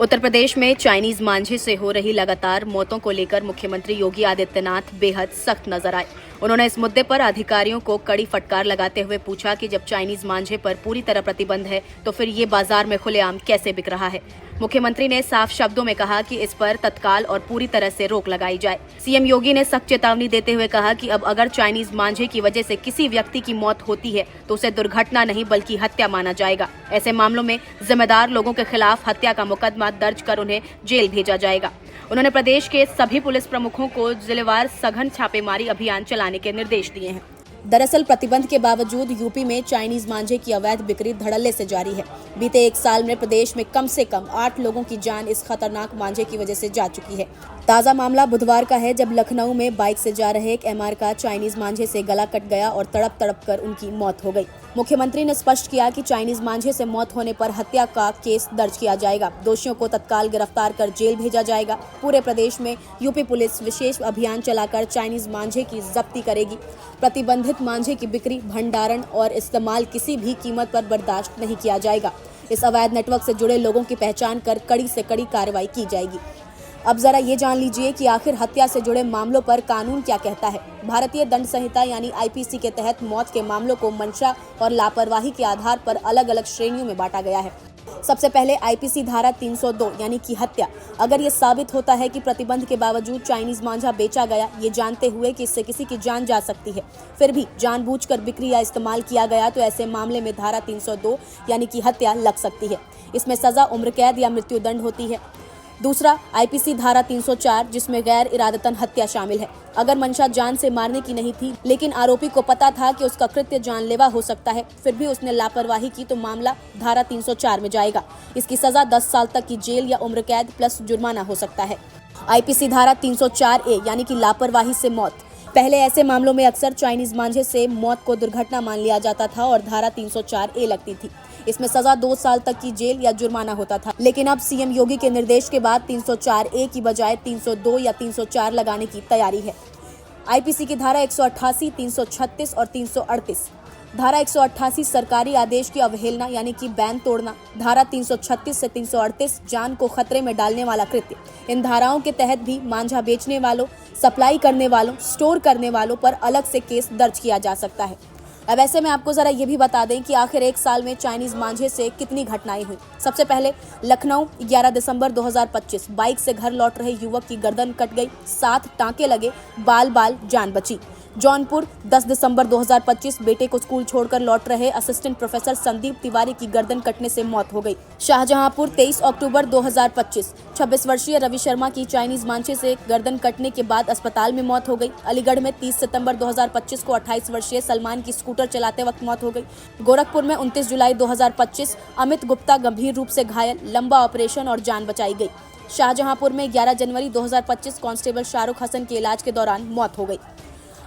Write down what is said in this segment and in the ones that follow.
उत्तर प्रदेश में चाइनीज मांझे से हो रही लगातार मौतों को लेकर मुख्यमंत्री योगी आदित्यनाथ बेहद सख्त नजर आए। उन्होंने इस मुद्दे पर अधिकारियों को कड़ी फटकार लगाते हुए पूछा कि जब चाइनीज मांझे पर पूरी तरह प्रतिबंध है तो फिर ये बाजार में खुलेआम कैसे बिक रहा है। मुख्यमंत्री ने साफ शब्दों में कहा कि इस पर तत्काल और पूरी तरह से रोक लगाई जाए। सीएम योगी ने सख्त चेतावनी देते हुए कहा कि अब अगर चाइनीज मांझे की वजह से किसी व्यक्ति की मौत होती है तो उसे दुर्घटना नहीं बल्कि हत्या माना जाएगा। ऐसे मामलों में जिम्मेदार लोगों के खिलाफ हत्या का मुकदमा दर्ज कर उन्हें जेल भेजा जाएगा। उन्होंने प्रदेश के सभी पुलिस प्रमुखों को जिलेवार सघन छापेमारी अभियान चलाने के निर्देश दिए हैं। दरअसल प्रतिबंध के बावजूद यूपी में चाइनीज मांझे की अवैध बिक्री धड़ल्ले से जारी है। बीते एक साल में प्रदेश में कम से कम 8 लोगों की जान इस खतरनाक मांझे की वजह से जा चुकी है। ताजा मामला बुधवार का है, जब लखनऊ में बाइक से जा रहे एक एमआर का चाइनीज मांझे से गला कट गया और तड़प तड़प कर उनकी मौत हो गई। मुख्यमंत्री ने स्पष्ट किया कि चाइनीज मांझे से मौत होने पर हत्या का केस दर्ज किया जाएगा। दोषियों को तत्काल गिरफ्तार कर जेल भेजा जाएगा। पूरे प्रदेश में यूपी पुलिस विशेष अभियान चलाकर चाइनीज मांझे की जब्ती करेगी। प्रतिबंधित मांझे की बिक्री, भंडारण और इस्तेमाल किसी भी कीमत पर बर्दाश्त नहीं किया जाएगा। इस अवैध नेटवर्क से जुड़े लोगों की पहचान कर कड़ी से कड़ी कार्रवाई की जाएगी। अब जरा ये जान लीजिए कि आखिर हत्या से जुड़े मामलों पर कानून क्या कहता है। भारतीय दंड संहिता यानी आईपीसी के तहत मौत के मामलों को मंशा और लापरवाही के आधार पर अलग अलग श्रेणियों में बांटा गया है। सबसे पहले आईपीसी धारा 302 यानी कि हत्या। अगर ये साबित होता है कि प्रतिबंध के बावजूद चाइनीज मांझा बेचा गया, ये जानते हुए कि इससे किसी की जान जा सकती है, फिर भी जानबूझकर बिक्री या इस्तेमाल किया गया, तो ऐसे मामले में धारा 302 यानी कि हत्या लग सकती है। इसमें सजा उम्र कैद या मृत्युदंड होती है। दूसरा आईपीसी धारा 304 जिसमें गैर इरादतन हत्या शामिल है। अगर मंशा जान से मारने की नहीं थी, लेकिन आरोपी को पता था कि उसका कृत्य जानलेवा हो सकता है, फिर भी उसने लापरवाही की, तो मामला धारा 304 में जाएगा। इसकी सजा 10 साल तक की जेल या उम्र कैद प्लस जुर्माना हो सकता है। आईपीसी धारा 304A यानी कि लापरवाही से मौत। पहले ऐसे मामलों में अक्सर चाइनीज मांझे से मौत को दुर्घटना मान लिया जाता था और धारा 304A लगती थी। इसमें सजा 2 साल तक की जेल या जुर्माना होता था, लेकिन अब सीएम योगी के निर्देश के बाद 304A की बजाय 302 या 304 लगाने की तैयारी है। आईपीसी की धारा 188, 336 और 338। धारा 188 सरकारी आदेश की अवहेलना यानी कि बैन तोड़ना। धारा 336 से 338 जान को खतरे में डालने वाला कृत्य। इन धाराओं के तहत भी मांझा बेचने वालों, सप्लाई करने वालों, स्टोर करने वालों पर अलग से केस दर्ज किया जा सकता है। अब ऐसे में आपको जरा ये भी बता दें कि आखिर एक साल में चाइनीज मांझे से कितनी घटनाएं हुई। सबसे पहले लखनऊ 11 दिसंबर 2025 बाइक से घर लौट रहे युवक की गर्दन कट गई, 7 टांके लगे, बाल जान बची। जौनपुर 10 दिसंबर 2025 बेटे को स्कूल छोड़कर लौट रहे असिस्टेंट प्रोफेसर संदीप तिवारी की गर्दन कटने से मौत हो गई। शाहजहांपुर 23 अक्टूबर 2025 26 वर्षीय रवि शर्मा की चाइनीज मांझे से गर्दन कटने के बाद अस्पताल में मौत हो गई। अलीगढ़ में 30 सितंबर 2025 को 28 वर्षीय सलमान की स्कूटर चलाते वक्त मौत हो गई। गोरखपुर में 29 जुलाई 2025 अमित गुप्ता गंभीर रूप से घायल, लंबा ऑपरेशन और जान बचाई गई। शाहजहांपुर में 11 जनवरी 2025 कांस्टेबल शाहरुख हसन के इलाज के दौरान मौत हो गई।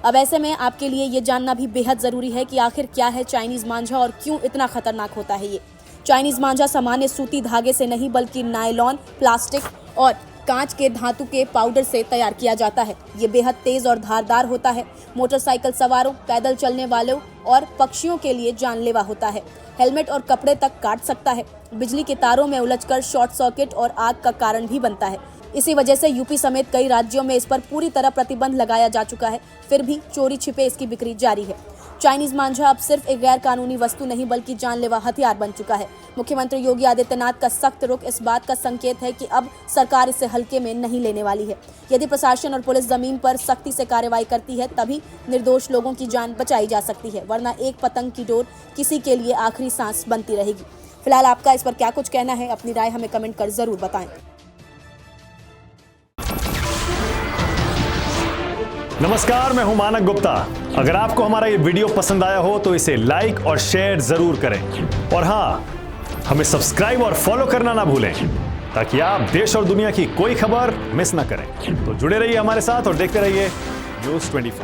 अब ऐसे में आपके लिए ये जानना भी बेहद जरूरी है कि आखिर क्या है चाइनीज मांझा और क्यों इतना खतरनाक होता है ये। चाइनीज मांझा सामान्य सूती धागे से नहीं बल्कि नायलॉन, प्लास्टिक और कांच के धातु के पाउडर से तैयार किया जाता है। ये बेहद तेज और धारदार होता है। मोटरसाइकिल सवारों, पैदल चलने वालों और पक्षियों के लिए जानलेवा होता है। हेलमेट और कपड़े तक काट सकता है। बिजली के तारों में उलझकर शॉर्ट सर्किट और आग का कारण भी बनता है। इसी वजह से यूपी समेत कई राज्यों में इस पर पूरी तरह प्रतिबंध लगाया जा चुका है, फिर भी चोरी छिपे इसकी बिक्री जारी है। चाइनीज मांझा अब सिर्फ एक गैर कानूनी वस्तु नहीं बल्कि जानलेवा हथियार बन चुका है। मुख्यमंत्री योगी आदित्यनाथ का सख्त रुख इस बात का संकेत है कि अब सरकार इसे हल्के में नहीं लेने वाली है। यदि प्रशासन और पुलिस जमीन पर सख्ती से कार्रवाई करती है तभी निर्दोष लोगों की जान बचाई जा सकती है, वरना एक पतंग की डोर किसी के लिए आखिरी सांस बनती रहेगी। फिलहाल आपका इस पर क्या कुछ कहना है, अपनी राय हमें कमेंट कर जरूर बताएं। नमस्कार, मैं हूं मानक गुप्ता। अगर आपको हमारा ये वीडियो पसंद आया हो तो इसे लाइक और शेयर जरूर करें और हाँ, हमें सब्सक्राइब और फॉलो करना ना भूलें ताकि आप देश और दुनिया की कोई खबर मिस ना करें। तो जुड़े रहिए हमारे साथ और देखते रहिए न्यूज़ 24।